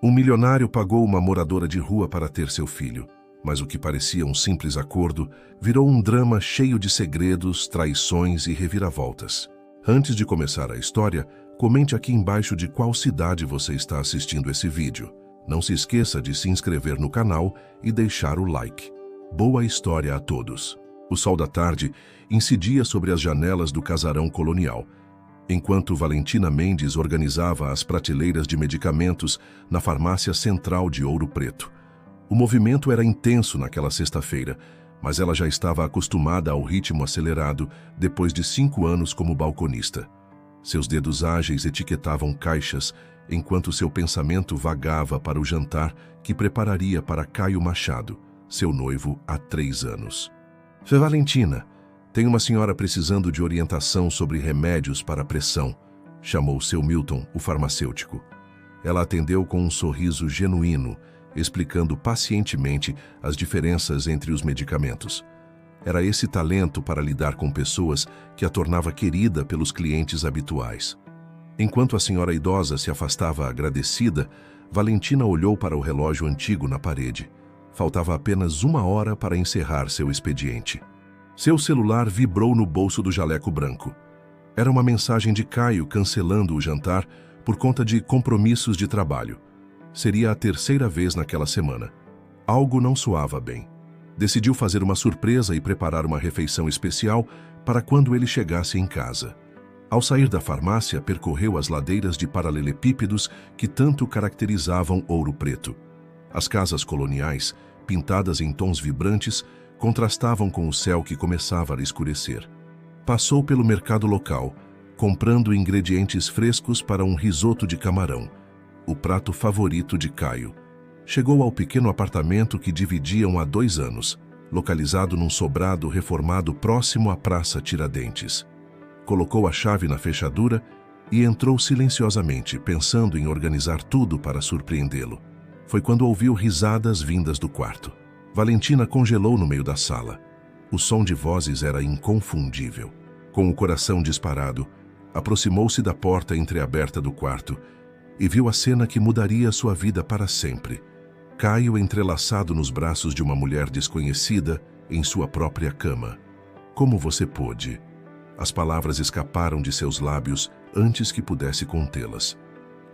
Um milionário pagou uma moradora de rua para ter seu filho, mas o que parecia um simples acordo virou um drama cheio de segredos, traições e reviravoltas. Antes de começar a história, comente aqui embaixo de qual cidade você está assistindo esse vídeo. Não se esqueça de se inscrever no canal e deixar o like. Boa história a todos! O sol da tarde incidia sobre as janelas do casarão colonial, enquanto Valentina Mendes organizava as prateleiras de medicamentos na farmácia central de Ouro Preto. O movimento era intenso naquela sexta-feira, mas ela já estava acostumada ao ritmo acelerado depois de 5 anos como balconista. Seus dedos ágeis etiquetavam caixas, enquanto seu pensamento vagava para o jantar que prepararia para Caio Machado, seu noivo há 3 anos. Fê Valentina, tem uma senhora precisando de orientação sobre remédios para a pressão, chamou seu Milton, o farmacêutico. Ela atendeu com um sorriso genuíno, explicando pacientemente as diferenças entre os medicamentos. Era esse talento para lidar com pessoas que a tornava querida pelos clientes habituais. Enquanto a senhora idosa se afastava agradecida, Valentina olhou para o relógio antigo na parede. Faltava apenas 1 hora para encerrar seu expediente. Seu celular vibrou no bolso do jaleco branco. Era uma mensagem de Caio cancelando o jantar por conta de compromissos de trabalho. Seria a 3ª vez naquela semana. Algo não soava bem. Decidiu fazer uma surpresa e preparar uma refeição especial para quando ele chegasse em casa. Ao sair da farmácia, percorreu as ladeiras de paralelepípedos que tanto caracterizavam Ouro Preto. As casas coloniais, pintadas em tons vibrantes, contrastavam com o céu que começava a escurecer. Passou pelo mercado local, comprando ingredientes frescos para um risoto de camarão, o prato favorito de Caio. Chegou ao pequeno apartamento que dividiam há 2 anos, localizado num sobrado reformado próximo à Praça Tiradentes. Colocou a chave na fechadura e entrou silenciosamente, pensando em organizar tudo para surpreendê-lo. Foi quando ouviu risadas vindas do quarto. Valentina congelou no meio da sala. O som de vozes era inconfundível. Com o coração disparado, aproximou-se da porta entreaberta do quarto e viu a cena que mudaria sua vida para sempre. Caio entrelaçado nos braços de uma mulher desconhecida em sua própria cama. Como você pôde? As palavras escaparam de seus lábios antes que pudesse contê-las.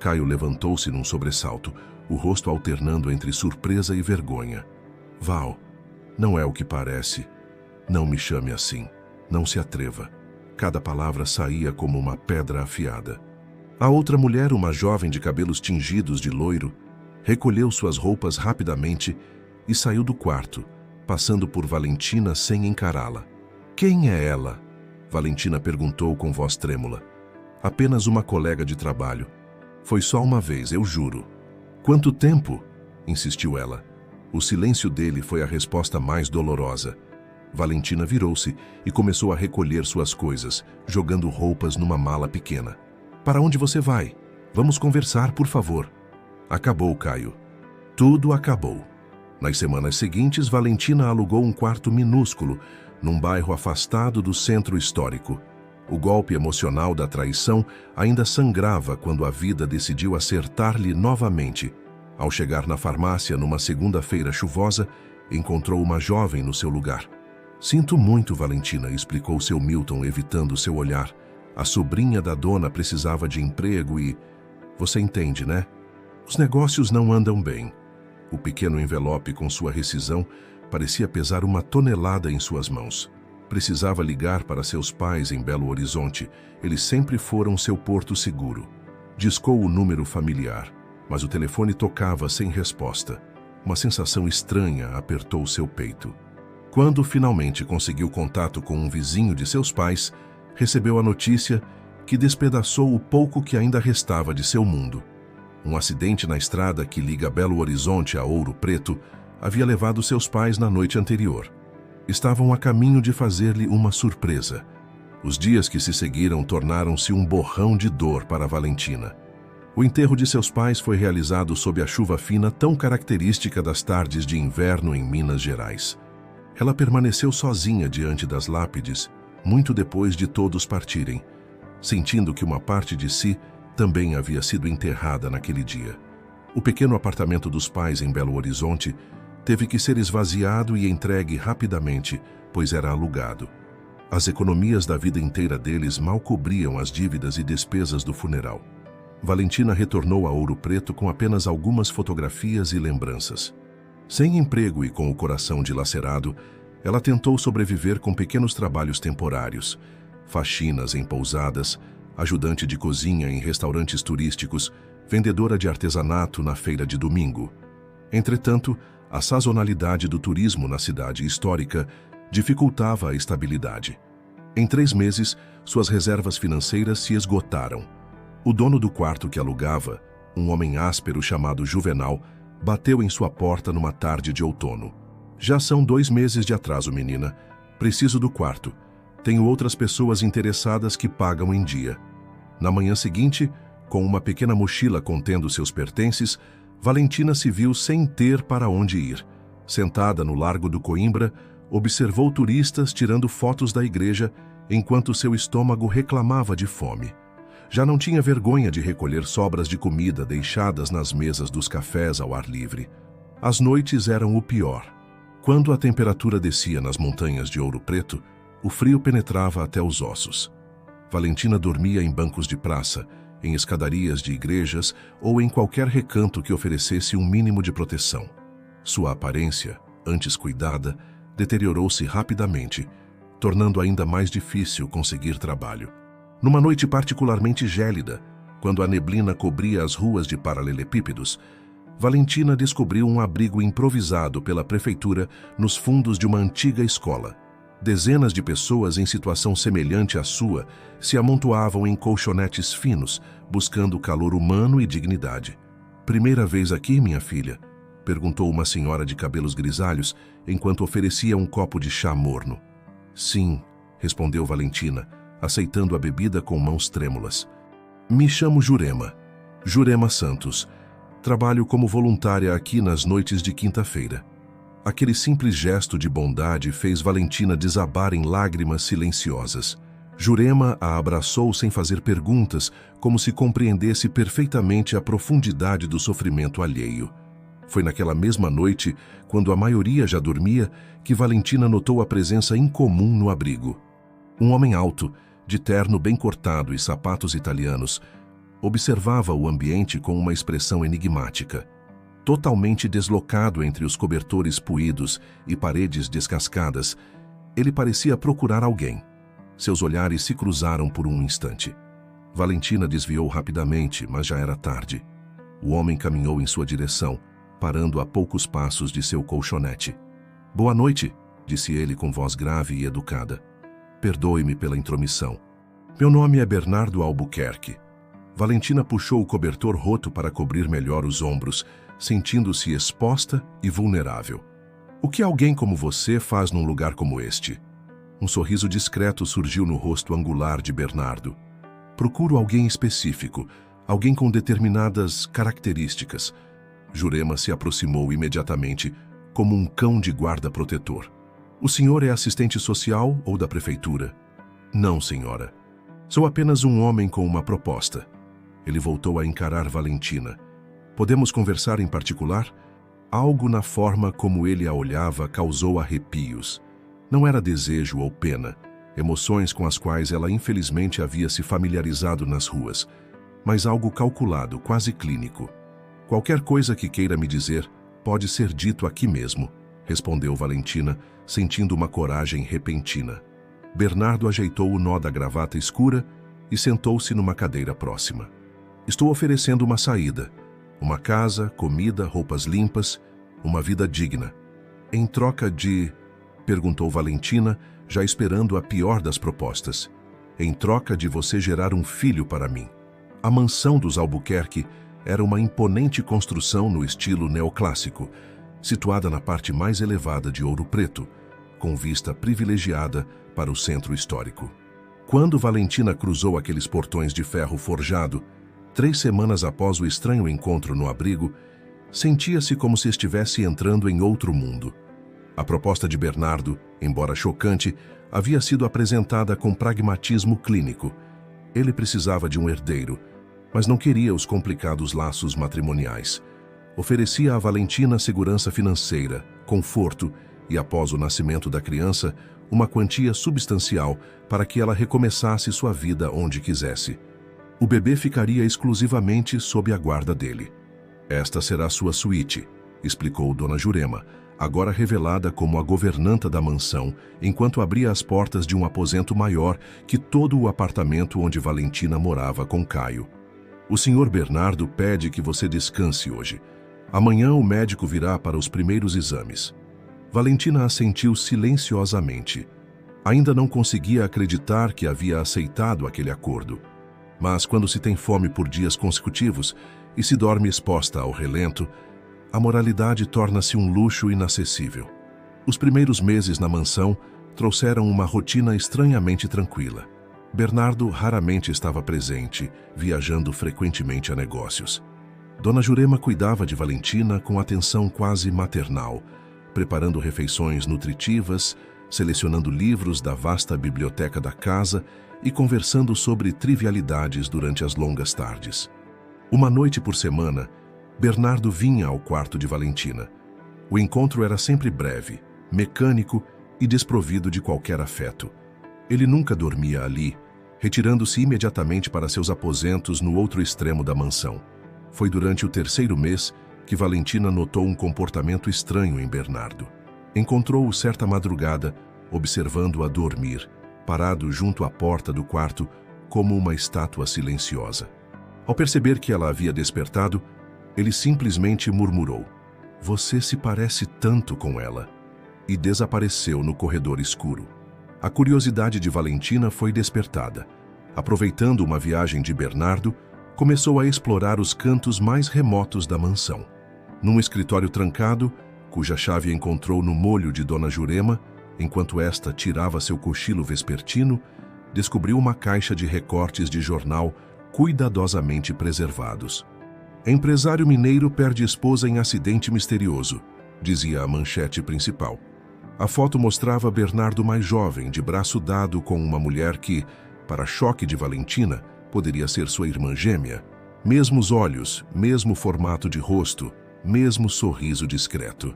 Caio levantou-se num sobressalto, o rosto alternando entre surpresa e vergonha. Val, não é o que parece. Não me chame assim. Não se atreva. Cada palavra saía como uma pedra afiada. A outra mulher, uma jovem de cabelos tingidos de loiro, recolheu suas roupas rapidamente e saiu do quarto, passando por Valentina sem encará-la. Quem é ela? Valentina perguntou com voz trêmula. Apenas uma colega de trabalho. Foi só uma vez, eu juro. Quanto tempo? Insistiu ela. O silêncio dele foi a resposta mais dolorosa. Valentina virou-se e começou a recolher suas coisas, jogando roupas numa mala pequena. Para onde você vai? Vamos conversar, por favor. Acabou, Caio. Tudo acabou. Nas semanas seguintes, Valentina alugou um quarto minúsculo, num bairro afastado do centro histórico. O golpe emocional da traição ainda sangrava quando a vida decidiu acertar-lhe novamente. Ao chegar na farmácia numa segunda-feira chuvosa, encontrou uma jovem no seu lugar. Sinto muito, Valentina, explicou seu Milton, evitando seu olhar. A sobrinha da dona precisava de emprego e... Você entende, né? Os negócios não andam bem. O pequeno envelope com sua rescisão parecia pesar 1 tonelada em suas mãos. Precisava ligar para seus pais em Belo Horizonte. Eles sempre foram seu porto seguro. Discou o número familiar, mas o telefone tocava sem resposta. Uma sensação estranha apertou seu peito. Quando finalmente conseguiu contato com um vizinho de seus pais, recebeu a notícia que despedaçou o pouco que ainda restava de seu mundo. Um acidente na estrada que liga Belo Horizonte a Ouro Preto havia levado seus pais na noite anterior. Estavam a caminho de fazer-lhe uma surpresa. Os dias que se seguiram tornaram-se um borrão de dor para Valentina. O enterro de seus pais foi realizado sob a chuva fina tão característica das tardes de inverno em Minas Gerais. Ela permaneceu sozinha diante das lápides, muito depois de todos partirem, sentindo que uma parte de si também havia sido enterrada naquele dia. O pequeno apartamento dos pais em Belo Horizonte teve que ser esvaziado e entregue rapidamente, pois era alugado. As economias da vida inteira deles mal cobriam as dívidas e despesas do funeral. Valentina retornou a Ouro Preto com apenas algumas fotografias e lembranças. Sem emprego e com o coração dilacerado, ela tentou sobreviver com pequenos trabalhos temporários, faxinas em pousadas, ajudante de cozinha em restaurantes turísticos, vendedora de artesanato na feira de domingo. Entretanto, a sazonalidade do turismo na cidade histórica dificultava a estabilidade. Em 3 meses, suas reservas financeiras se esgotaram. O dono do quarto que alugava, um homem áspero chamado Juvenal, bateu em sua porta numa tarde de outono. Já são 2 meses de atraso, menina. Preciso do quarto. Tenho outras pessoas interessadas que pagam em dia. Na manhã seguinte, com uma pequena mochila contendo seus pertences, Valentina se viu sem ter para onde ir. Sentada no Largo do Coimbra, observou turistas tirando fotos da igreja enquanto seu estômago reclamava de fome. Já não tinha vergonha de recolher sobras de comida deixadas nas mesas dos cafés ao ar livre. As noites eram o pior. Quando a temperatura descia nas montanhas de Ouro Preto, o frio penetrava até os ossos. Valentina dormia em bancos de praça, em escadarias de igrejas ou em qualquer recanto que oferecesse um mínimo de proteção. Sua aparência, antes cuidada, deteriorou-se rapidamente, tornando ainda mais difícil conseguir trabalho. Numa noite particularmente gélida, quando a neblina cobria as ruas de paralelepípedos, Valentina descobriu um abrigo improvisado pela prefeitura nos fundos de uma antiga escola. Dezenas de pessoas em situação semelhante à sua se amontoavam em colchonetes finos, buscando calor humano e dignidade. "Primeira vez aqui, minha filha?" perguntou uma senhora de cabelos grisalhos, enquanto oferecia um copo de chá morno. "Sim", respondeu Valentina, aceitando a bebida com mãos trêmulas. "Me chamo Jurema Santos. Trabalho como voluntária aqui nas noites de quinta-feira." Aquele simples gesto de bondade fez Valentina desabar em lágrimas silenciosas. Jurema a abraçou sem fazer perguntas, como se compreendesse perfeitamente a profundidade do sofrimento alheio. Foi naquela mesma noite, quando a maioria já dormia, que Valentina notou a presença incomum no abrigo. Um homem alto, de terno bem cortado e sapatos italianos, observava o ambiente com uma expressão enigmática. Totalmente deslocado entre os cobertores puídos e paredes descascadas, ele parecia procurar alguém. Seus olhares se cruzaram por um instante. Valentina desviou rapidamente, mas já era tarde. O homem caminhou em sua direção, parando a poucos passos de seu colchonete. "Boa noite", disse ele com voz grave e educada. "Perdoe-me pela intromissão. Meu nome é Bernardo Albuquerque." Valentina puxou o cobertor roto para cobrir melhor os ombros, sentindo-se exposta e vulnerável. "O que alguém como você faz num lugar como este?" Um sorriso discreto surgiu no rosto angular de Bernardo. "Procuro alguém específico, alguém com determinadas características." Jurema se aproximou imediatamente, como um cão de guarda protetor. "O senhor é assistente social ou da prefeitura?" "Não, senhora. Sou apenas um homem com uma proposta." Ele voltou a encarar Valentina. "Podemos conversar em particular?" Algo na forma como ele a olhava causou arrepios. Não era desejo ou pena, emoções com as quais ela infelizmente havia se familiarizado nas ruas, mas algo calculado, quase clínico. "Qualquer coisa que queira me dizer pode ser dito aqui mesmo", respondeu Valentina, sentindo uma coragem repentina. Bernardo ajeitou o nó da gravata escura e sentou-se numa cadeira próxima. "Estou oferecendo uma saída. Uma casa, comida, roupas limpas, uma vida digna. Em troca de..." perguntou Valentina, já esperando a pior das propostas. "Em troca de você gerar um filho para mim." A mansão dos Albuquerque era uma imponente construção no estilo neoclássico, situada na parte mais elevada de Ouro Preto, com vista privilegiada para o centro histórico. Quando Valentina cruzou aqueles portões de ferro forjado, 3 semanas após o estranho encontro no abrigo, sentia-se como se estivesse entrando em outro mundo. A proposta de Bernardo, embora chocante, havia sido apresentada com pragmatismo clínico. Ele precisava de um herdeiro, mas não queria os complicados laços matrimoniais. Oferecia a Valentina segurança financeira, conforto e, após o nascimento da criança, uma quantia substancial para que ela recomeçasse sua vida onde quisesse. O bebê ficaria exclusivamente sob a guarda dele. Esta será sua suíte, explicou Dona Jurema, agora revelada como a governanta da mansão, enquanto abria as portas de um aposento maior que todo o apartamento onde Valentina morava com Caio. O Sr. Bernardo pede que você descanse hoje. Amanhã o médico virá para os primeiros exames. Valentina assentiu silenciosamente. Ainda não conseguia acreditar que havia aceitado aquele acordo. Mas quando se tem fome por dias consecutivos e se dorme exposta ao relento, a moralidade torna-se um luxo inacessível. Os primeiros meses na mansão trouxeram uma rotina estranhamente tranquila. Bernardo raramente estava presente, viajando frequentemente a negócios. Dona Jurema cuidava de Valentina com atenção quase maternal, preparando refeições nutritivas, selecionando livros da vasta biblioteca da casa e conversando sobre trivialidades durante as longas tardes. Uma noite por semana, Bernardo vinha ao quarto de Valentina. O encontro era sempre breve, mecânico e desprovido de qualquer afeto. Ele nunca dormia ali, retirando-se imediatamente para seus aposentos no outro extremo da mansão. Foi durante o terceiro mês que Valentina notou um comportamento estranho em Bernardo. Encontrou-o certa madrugada, observando-a dormir, parado junto à porta do quarto, como uma estátua silenciosa. Ao perceber que ela havia despertado, ele simplesmente murmurou: "Você se parece tanto com ela", e desapareceu no corredor escuro. A curiosidade de Valentina foi despertada. Aproveitando uma viagem de Bernardo, começou a explorar os cantos mais remotos da mansão. Num escritório trancado, cuja chave encontrou no molho de Dona Jurema, enquanto esta tirava seu cochilo vespertino, descobriu uma caixa de recortes de jornal cuidadosamente preservados. "Empresário mineiro perde esposa em acidente misterioso", dizia a manchete principal. A foto mostrava Bernardo mais jovem, de braço dado com uma mulher que, para choque de Valentina, poderia ser sua irmã gêmea. Mesmos olhos, mesmo formato de rosto, mesmo sorriso discreto.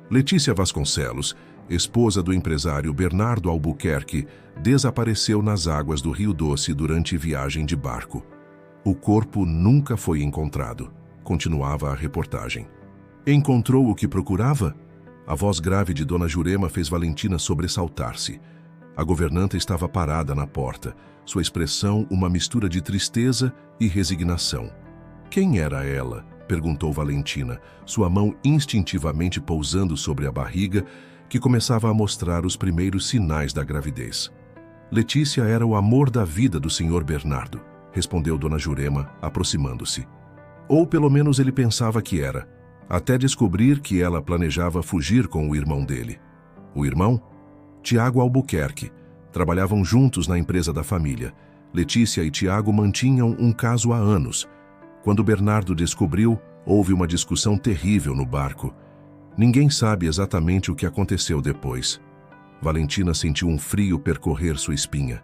Letícia Vasconcelos, esposa do empresário Bernardo Albuquerque, desapareceu nas águas do Rio Doce durante viagem de barco. O corpo nunca foi encontrado, continuava a reportagem. Encontrou o que procurava? A voz grave de Dona Jurema fez Valentina sobressaltar-se. A governanta estava parada na porta, sua expressão uma mistura de tristeza e resignação. "Quem era ela?", perguntou Valentina, sua mão instintivamente pousando sobre a barriga, que começava a mostrar os primeiros sinais da gravidez. "Letícia era o amor da vida do Sr. Bernardo", respondeu Dona Jurema, aproximando-se. "Ou pelo menos ele pensava que era, até descobrir que ela planejava fugir com o irmão dele." "O irmão?" "Tiago Albuquerque. Trabalhavam juntos na empresa da família. Letícia e Tiago mantinham um caso há anos. Quando Bernardo descobriu, houve uma discussão terrível no barco. Ninguém sabe exatamente o que aconteceu depois." Valentina sentiu um frio percorrer sua espinha.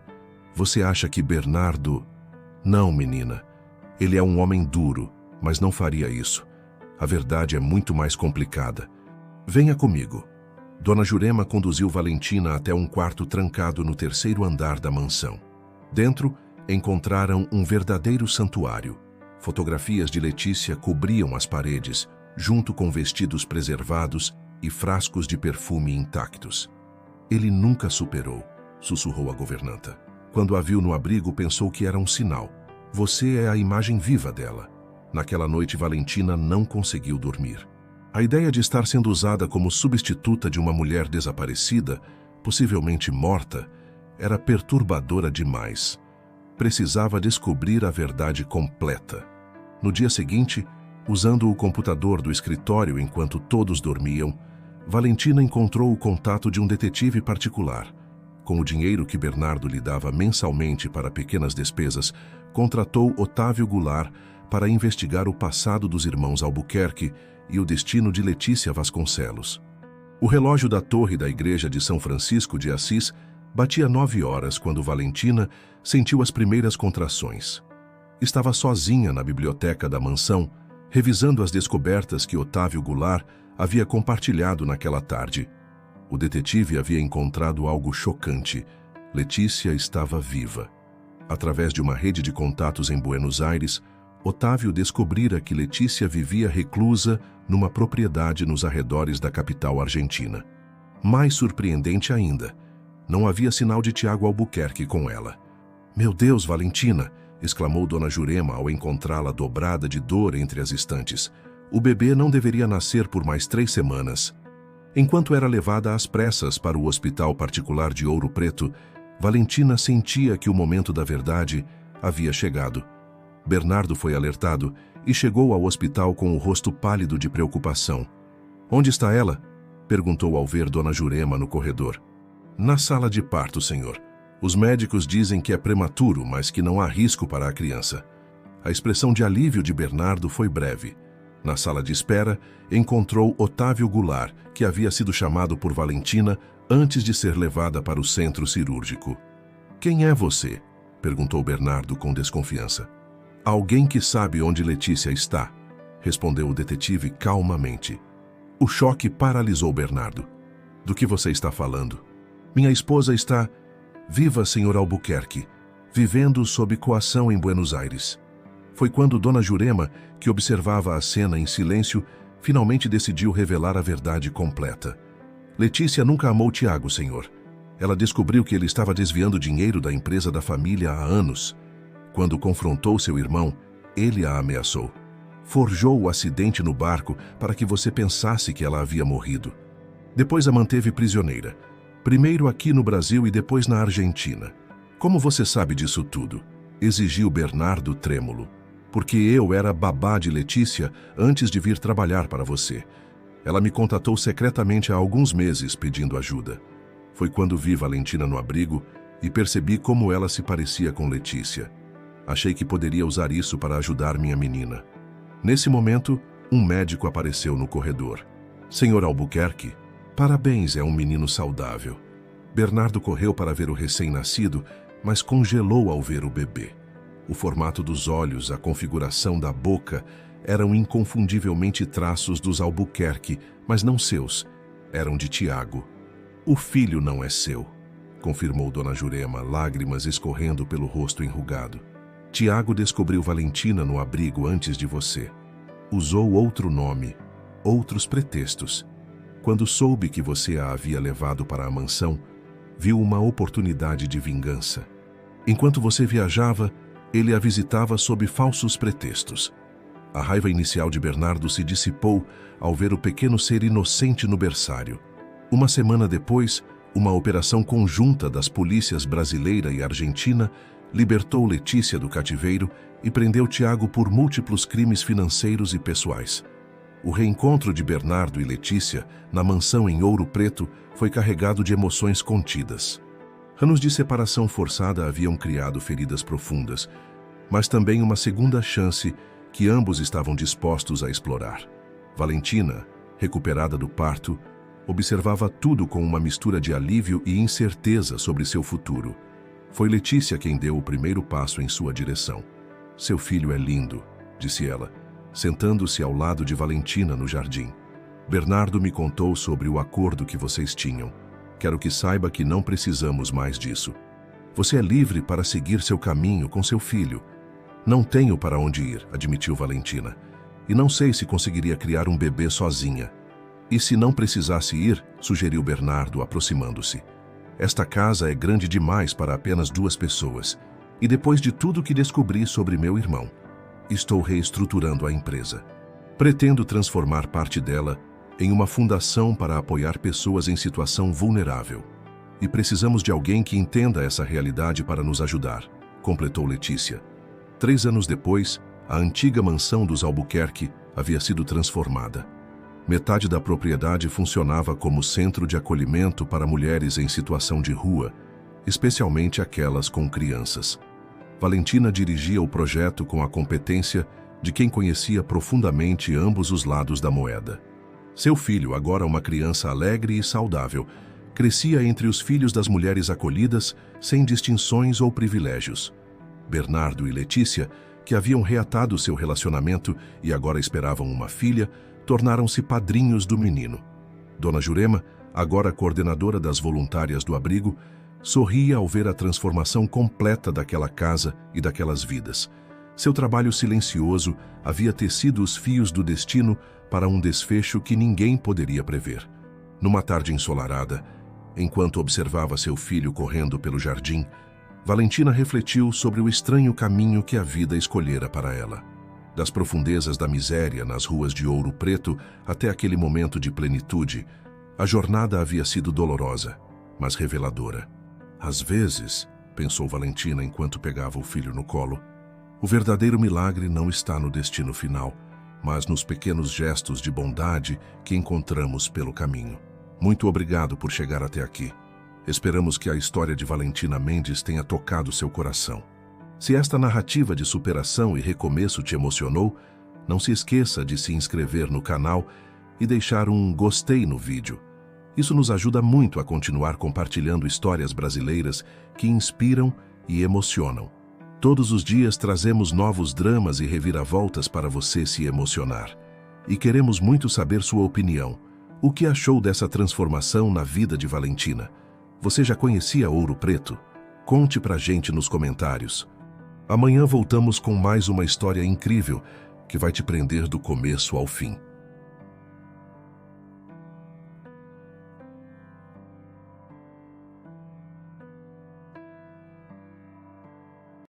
"Você acha que Bernardo..." "Não, menina. Ele é um homem duro, mas não faria isso. A verdade é muito mais complicada. Venha comigo." Dona Jurema conduziu Valentina até um quarto trancado no terceiro andar da mansão. Dentro, encontraram um verdadeiro santuário. Fotografias de Letícia cobriam as paredes, junto com vestidos preservados e frascos de perfume intactos. "Ele nunca superou", sussurrou a governanta. Quando a viu no abrigo, pensou que era um sinal. "Você é a imagem viva dela." Naquela noite, Valentina não conseguiu dormir. A ideia de estar sendo usada como substituta de uma mulher desaparecida, possivelmente morta, era perturbadora demais. Precisava descobrir a verdade completa. No dia seguinte, usando o computador do escritório enquanto todos dormiam, Valentina encontrou o contato de um detetive particular. Com o dinheiro que Bernardo lhe dava mensalmente para pequenas despesas, contratou Otávio Goulart para investigar o passado dos irmãos Albuquerque e o destino de Letícia Vasconcelos. O relógio da torre da igreja de São Francisco de Assis batia 9 horas quando Valentina sentiu as primeiras contrações. Estava sozinha na biblioteca da mansão, revisando as descobertas que Otávio Goulart havia compartilhado naquela tarde. O detetive havia encontrado algo chocante. Letícia estava viva. Através de uma rede de contatos em Buenos Aires, Otávio descobrira que Letícia vivia reclusa numa propriedade nos arredores da capital argentina. Mais surpreendente ainda, não havia sinal de Tiago Albuquerque com ela. "Meu Deus, Valentina!" exclamou Dona Jurema ao encontrá-la dobrada de dor entre as estantes. "O bebê não deveria nascer por mais 3 semanas." Enquanto era levada às pressas para o hospital particular de Ouro Preto, Valentina sentia que o momento da verdade havia chegado. Bernardo foi alertado e chegou ao hospital com o rosto pálido de preocupação. "Onde está ela?" perguntou ao ver Dona Jurema no corredor. "Na sala de parto, senhor. Os médicos dizem que é prematuro, mas que não há risco para a criança." A expressão de alívio de Bernardo foi breve. Na sala de espera, encontrou Otávio Goulart, que havia sido chamado por Valentina antes de ser levada para o centro cirúrgico. "Quem é você?" perguntou Bernardo com desconfiança. "Alguém que sabe onde Letícia está", respondeu o detetive calmamente. O choque paralisou Bernardo. "Do que você está falando?" "Minha esposa está viva, Sr. Albuquerque, vivendo sob coação em Buenos Aires." Foi quando Dona Jurema, que observava a cena em silêncio, finalmente decidiu revelar a verdade completa. "Letícia nunca amou Tiago, senhor. Ela descobriu que ele estava desviando dinheiro da empresa da família há anos. Quando confrontou seu irmão, ele a ameaçou. Forjou o acidente no barco para que você pensasse que ela havia morrido. Depois a manteve prisioneira, primeiro aqui no Brasil e depois na Argentina. Como você sabe disso tudo?" exigiu Bernardo trêmulo. "Porque eu era babá de Letícia antes de vir trabalhar para você. Ela me contatou secretamente há alguns meses pedindo ajuda. Foi quando vi Valentina no abrigo e percebi como ela se parecia com Letícia. Achei que poderia usar isso para ajudar minha menina." Nesse momento, um médico apareceu no corredor. "Senhor Albuquerque, parabéns, é um menino saudável." Bernardo correu para ver o recém-nascido, mas congelou ao ver o bebê. O formato dos olhos, a configuração da boca, eram inconfundivelmente traços dos Albuquerque, mas não seus. Eram de Tiago. "O filho não é seu", confirmou Dona Jurema, lágrimas escorrendo pelo rosto enrugado. "Tiago descobriu Valentina no abrigo antes de você. Usou outro nome, outros pretextos. Quando soube que você a havia levado para a mansão, viu uma oportunidade de vingança. Enquanto você viajava, ele a visitava sob falsos pretextos." A raiva inicial de Bernardo se dissipou ao ver o pequeno ser inocente no berçário. Uma semana depois, uma operação conjunta das polícias brasileira e argentina libertou Letícia do cativeiro e prendeu Tiago por múltiplos crimes financeiros e pessoais. O reencontro de Bernardo e Letícia na mansão em Ouro Preto foi carregado de emoções contidas. Anos de separação forçada haviam criado feridas profundas, mas também uma segunda chance que ambos estavam dispostos a explorar. Valentina, recuperada do parto, observava tudo com uma mistura de alívio e incerteza sobre seu futuro. Foi Letícia quem deu o primeiro passo em sua direção. "Seu filho é lindo", disse ela, sentando-se ao lado de Valentina no jardim. "Bernardo me contou sobre o acordo que vocês tinham. Quero que saiba que não precisamos mais disso. Você é livre para seguir seu caminho com seu filho." "Não tenho para onde ir", admitiu Valentina. "E não sei se conseguiria criar um bebê sozinha." "E se não precisasse ir?", sugeriu Bernardo, aproximando-se. "Esta casa é grande demais para apenas 2 pessoas. E depois de tudo que descobri sobre meu irmão, estou reestruturando a empresa. Pretendo transformar parte dela em uma fundação para apoiar pessoas em situação vulnerável. E precisamos de alguém que entenda essa realidade para nos ajudar", completou Letícia. 3 anos depois, a antiga mansão dos Albuquerque havia sido transformada. Metade da propriedade funcionava como centro de acolhimento para mulheres em situação de rua, especialmente aquelas com crianças. Valentina dirigia o projeto com a competência de quem conhecia profundamente ambos os lados da moeda. Seu filho, agora uma criança alegre e saudável, crescia entre os filhos das mulheres acolhidas, sem distinções ou privilégios. Bernardo e Letícia que haviam reatado seu relacionamento e agora esperavam uma filha, tornaram-se padrinhos do menino. Dona Jurema, agora coordenadora das voluntárias do abrigo, sorria ao ver a transformação completa daquela casa e daquelas vidas. Seu trabalho silencioso havia tecido os fios do destino para um desfecho que ninguém poderia prever. Numa tarde ensolarada, enquanto observava seu filho correndo pelo jardim, Valentina refletiu sobre o estranho caminho que a vida escolhera para ela. Das profundezas da miséria nas ruas de Ouro Preto até aquele momento de plenitude, a jornada havia sido dolorosa, mas reveladora. Às vezes, pensou Valentina enquanto pegava o filho no colo, o verdadeiro milagre não está no destino final, mas nos pequenos gestos de bondade que encontramos pelo caminho. Muito obrigado por chegar até aqui. Esperamos que a história de Valentina Mendes tenha tocado seu coração. Se esta narrativa de superação e recomeço te emocionou, não se esqueça de se inscrever no canal e deixar um gostei no vídeo. Isso nos ajuda muito a continuar compartilhando histórias brasileiras que inspiram e emocionam. Todos os dias trazemos novos dramas e reviravoltas para você se emocionar. E queremos muito saber sua opinião. O que achou dessa transformação na vida de Valentina? Você já conhecia Ouro Preto? Conte pra gente nos comentários. Amanhã voltamos com mais uma história incrível que vai te prender do começo ao fim.